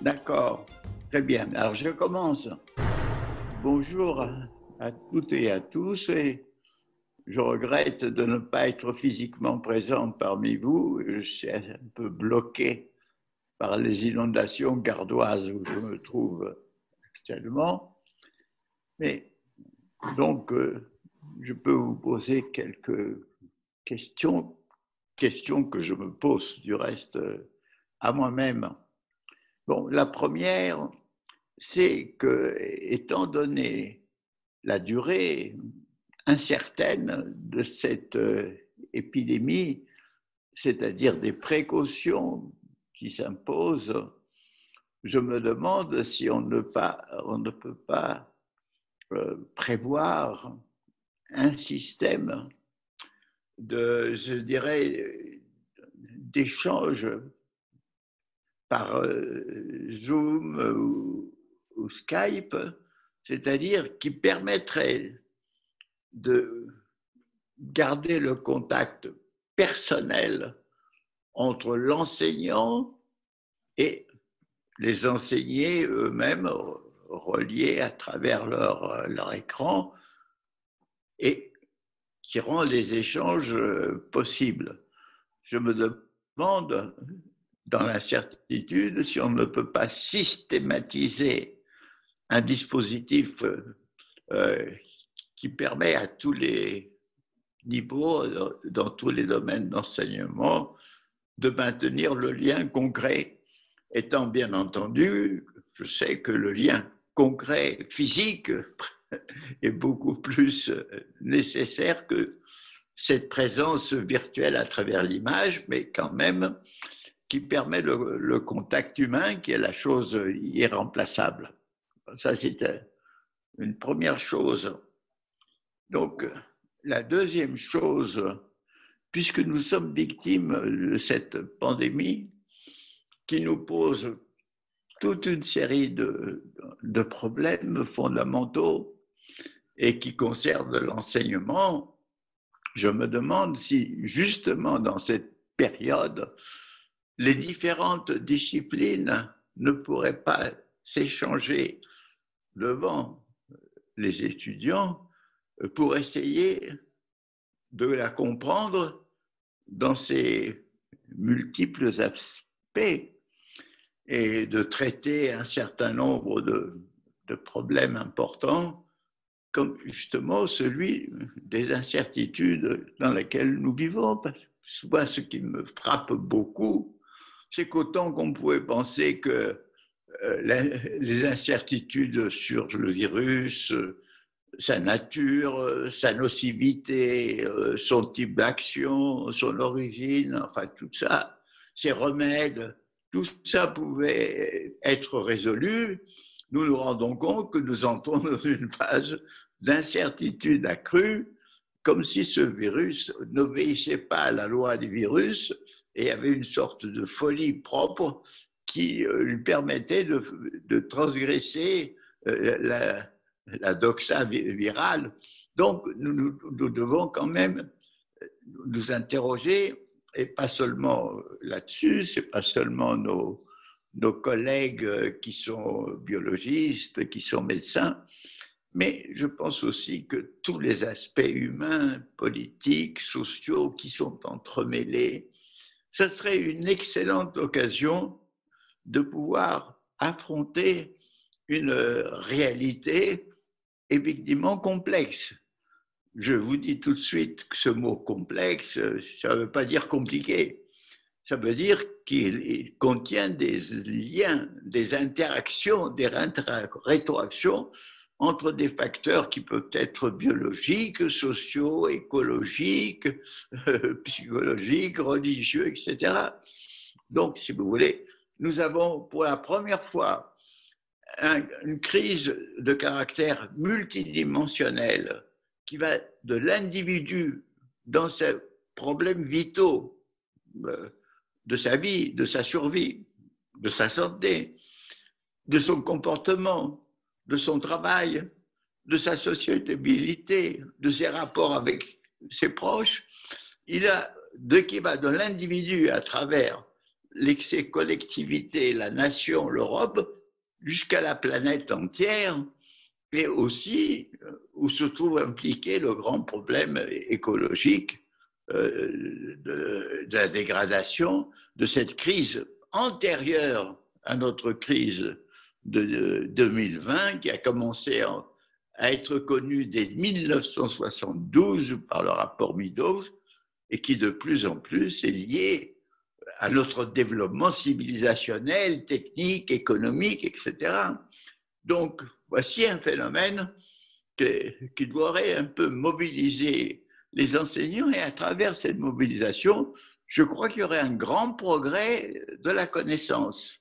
D'accord, très bien. Alors je commence. Bonjour à toutes et à tous et je regrette de ne pas être physiquement présent parmi vous. Je suis un peu bloqué par les inondations gardoises où je me trouve actuellement. Mais donc, je peux vous poser quelques questions, questions que je me pose du reste à moi-même. Bon, la première, c'est que, étant donné la durée incertaine de cette épidémie, c'est-à-dire des précautions qui s'imposent, je me demande si on ne peut pas prévoir un système de, je dirais, d'échange par Zoom ou Skype, c'est-à-dire qui permettrait de garder le contact personnel entre l'enseignant et les enseignés eux-mêmes reliés à travers leur écran et qui rend les échanges possibles. Je me demande, dans l'incertitude, si on ne peut pas systématiser un dispositif qui permet à tous les niveaux, dans tous les domaines d'enseignement, de maintenir le lien concret, étant bien entendu, je sais que le lien concret physique est beaucoup plus nécessaire que cette présence virtuelle à travers l'image, mais quand même qui permet le contact humain, qui est la chose irremplaçable. Ça, c'est une première chose. Donc, la deuxième chose, puisque nous sommes victimes de cette pandémie qui nous pose toute une série de problèmes fondamentaux et qui concernent l'enseignement, je me demande si justement dans cette période, les différentes disciplines ne pourraient pas s'échanger devant les étudiants pour essayer de la comprendre dans ses multiples aspects et de traiter un certain nombre de problèmes importants, comme justement celui des incertitudes dans lesquelles nous vivons. Parce que souvent, ce qui me frappe beaucoup, c'est qu'autant qu'on pouvait penser que les incertitudes sur le virus, sa nature, sa nocivité, son type d'action, son origine, enfin tout ça, ses remèdes, tout ça pouvait être résolu. Nous nous rendons compte que nous entrons dans une phase d'incertitude accrue, comme si ce virus n'obéissait pas à la loi du virus et avait une sorte de folie propre qui lui permettait de transgresser la doxa virale. Donc, nous devons quand même nous interroger, et pas seulement là-dessus, c'est pas seulement nos collègues qui sont biologistes, qui sont médecins, mais je pense aussi que tous les aspects humains, politiques, sociaux qui sont entremêlés, ce serait une excellente occasion de pouvoir affronter une réalité effectivement complexe. Je vous dis tout de suite que ce mot complexe, ça ne veut pas dire compliqué. Ça veut dire qu'il contient des liens, des interactions, des rétroactions entre des facteurs qui peuvent être biologiques, sociaux, écologiques, psychologiques, religieux, etc. Donc, si vous voulez, nous avons pour la première fois une crise de caractère multidimensionnel qui va de l'individu dans ses problèmes vitaux de sa vie, de sa survie, de sa santé, de son comportement, de son travail, de sa sociabilité, de ses rapports avec ses proches. Il a qui va de l'individu à travers ces collectivités, la nation, l'Europe, jusqu'à la planète entière, et aussi où se trouve impliqué le grand problème écologique de la dégradation, de cette crise antérieure à notre crise de 2020, qui a commencé à être connue dès 1972 par le rapport Meadows, et qui de plus en plus est liée à notre développement civilisationnel, technique, économique, etc. Donc, voici un phénomène qui devrait un peu mobiliser les enseignants, et à travers cette mobilisation, je crois qu'il y aurait un grand progrès de la connaissance.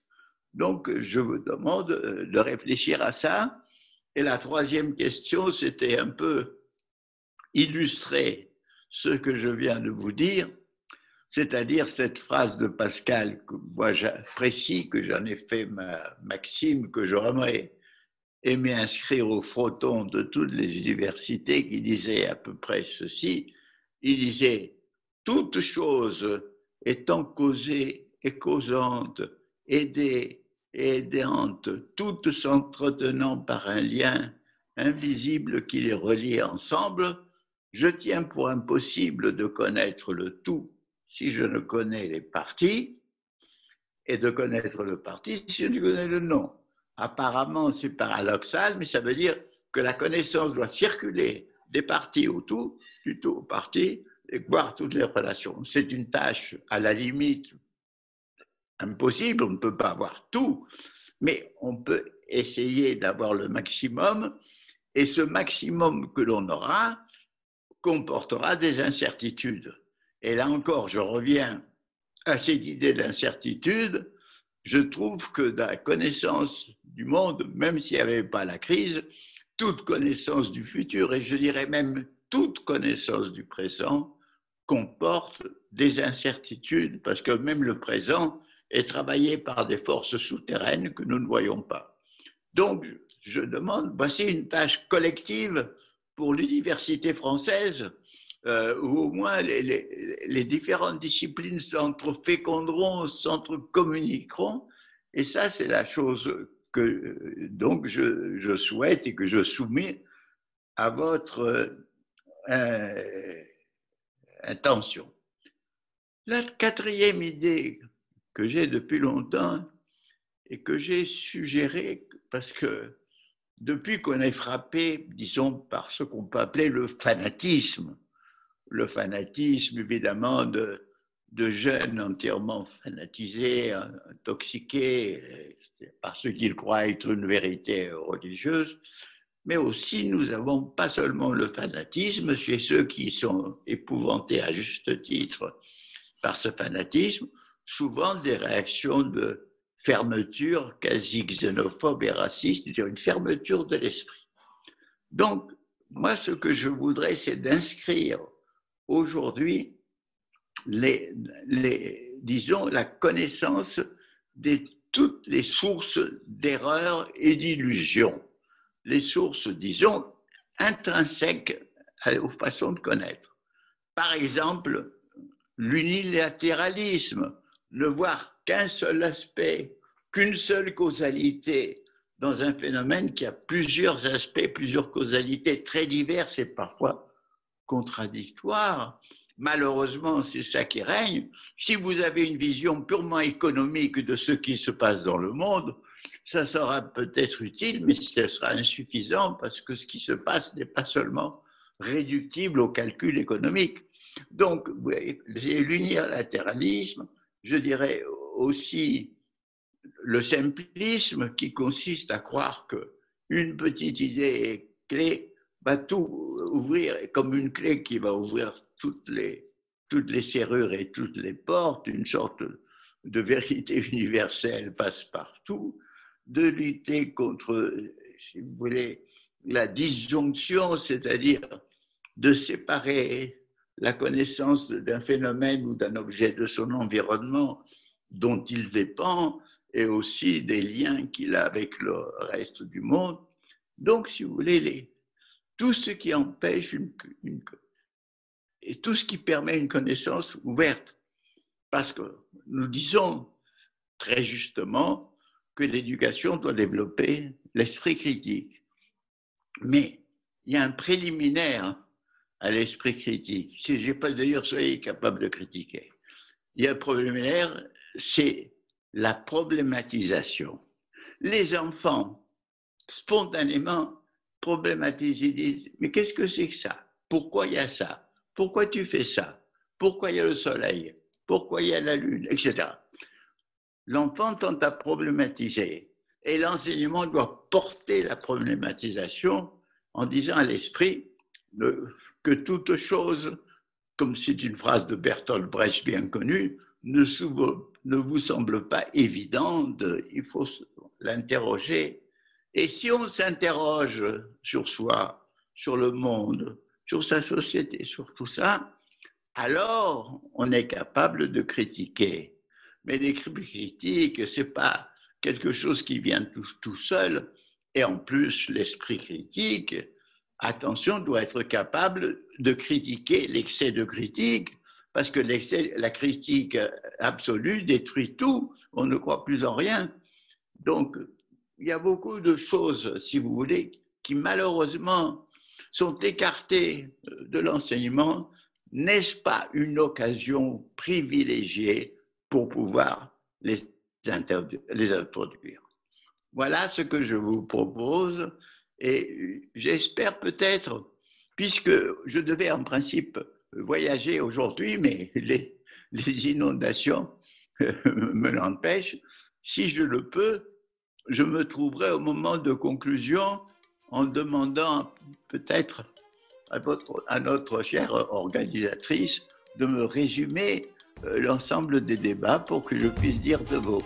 Donc, je vous demande de réfléchir à ça. Et la troisième question, c'était un peu illustrer ce que je viens de vous dire, c'est-à-dire cette phrase de Pascal que moi j'apprécie, que j'en ai fait ma maxime, que j'aurais aimé inscrire au fronton de toutes les universités, qui disait à peu près ceci. Il disait « Toute chose étant causée et causante, aidée et aidante, toutes s'entretenant par un lien invisible qui les relie ensemble, je tiens pour impossible de connaître le tout si je ne connais les parties, et de connaître le parti si je ne connais le nom. » Apparemment, c'est paradoxal, mais ça veut dire que la connaissance doit circuler des parties au tout, du tout au parti, et voir toutes les relations. C'est une tâche à la limite impossible, on ne peut pas avoir tout, mais on peut essayer d'avoir le maximum, et ce maximum que l'on aura comportera des incertitudes. Et là encore, je reviens à cette idée d'incertitude. Je trouve que dans la connaissance du monde, même s'il n'y avait pas la crise, toute connaissance du futur, et je dirais même toute connaissance du présent, comporte des incertitudes, parce que même le présent est travaillé par des forces souterraines que nous ne voyons pas. Donc, je demande, voici une tâche collective pour l'université française, où au moins les différentes disciplines s'entreféconderont, s'entrecommuniqueront. Et ça, c'est la chose que donc je souhaite et que je soumets à votre intention. La quatrième idée que j'ai depuis longtemps et que j'ai suggérée, parce que depuis qu'on est frappé, disons, par ce qu'on peut appeler le fanatisme évidemment de jeunes entièrement fanatisés, intoxiqués par ce qu'ils croient être une vérité religieuse, mais aussi nous avons pas seulement le fanatisme chez ceux qui sont épouvantés à juste titre par ce fanatisme, souvent des réactions de fermeture quasi xénophobe et raciste, c'est-à-dire une fermeture de l'esprit. Donc, moi, ce que je voudrais, c'est d'inscrire aujourd'hui disons, la connaissance de toutes les sources d'erreurs et d'illusions, les sources, disons, intrinsèques aux façons de connaître. Par exemple, l'unilatéralisme, ne voir qu'un seul aspect, qu'une seule causalité dans un phénomène qui a plusieurs aspects, plusieurs causalités très diverses et parfois contradictoires. Malheureusement, c'est ça qui règne. Si vous avez une vision purement économique de ce qui se passe dans le monde, ça sera peut-être utile, mais ce sera insuffisant parce que ce qui se passe n'est pas seulement réductible au calcul économique. Donc, l'unilatéralisme, je dirais aussi le simplisme qui consiste à croire qu'une petite idée clé va tout ouvrir, comme une clé qui va ouvrir toutes les serrures et toutes les portes, une sorte de vérité universelle passe-partout, de lutter contre, si vous voulez, la disjonction, c'est-à-dire de séparer la connaissance d'un phénomène ou d'un objet de son environnement dont il dépend, et aussi des liens qu'il a avec le reste du monde. Donc, si vous voulez, tout ce qui empêche et tout ce qui permet une connaissance ouverte. Parce que nous disons, très justement que l'éducation doit développer l'esprit critique. Mais il y a un préliminaire à l'esprit critique. Si je n'ai pas d'ailleurs, soyez capable de critiquer. Il y a un préliminaire, c'est la problématisation. Les enfants, spontanément, problématisent, ils disent, mais qu'est-ce que c'est que ça? Pourquoi il y a ça? Pourquoi tu fais ça? Pourquoi il y a le soleil? Pourquoi il y a la lune? Etc. L'enfant tente à problématiser et l'enseignement doit porter la problématisation en disant à l'esprit que toute chose, comme c'est une phrase de Bertolt Brecht bien connue, ne vous semble pas évidente, il faut l'interroger. Et si on s'interroge sur soi, sur le monde, sur sa société, sur tout ça, alors on est capable de critiquer. Mais les critiques, ce n'est pas quelque chose qui vient tout seul. Et en plus, l'esprit critique, attention, doit être capable de critiquer l'excès de critique, parce que la critique absolue détruit tout, on ne croit plus en rien. Donc, il y a beaucoup de choses, si vous voulez, qui malheureusement sont écartées de l'enseignement. N'est-ce pas une occasion privilégiée pour pouvoir les introduire? Voilà ce que je vous propose et j'espère peut-être, puisque je devais en principe voyager aujourd'hui, mais les inondations me l'empêchent, si je le peux, je me trouverai au moment de conclusion en demandant peut-être à notre chère organisatrice de me résumer l'ensemble des débats pour que je puisse dire de mots.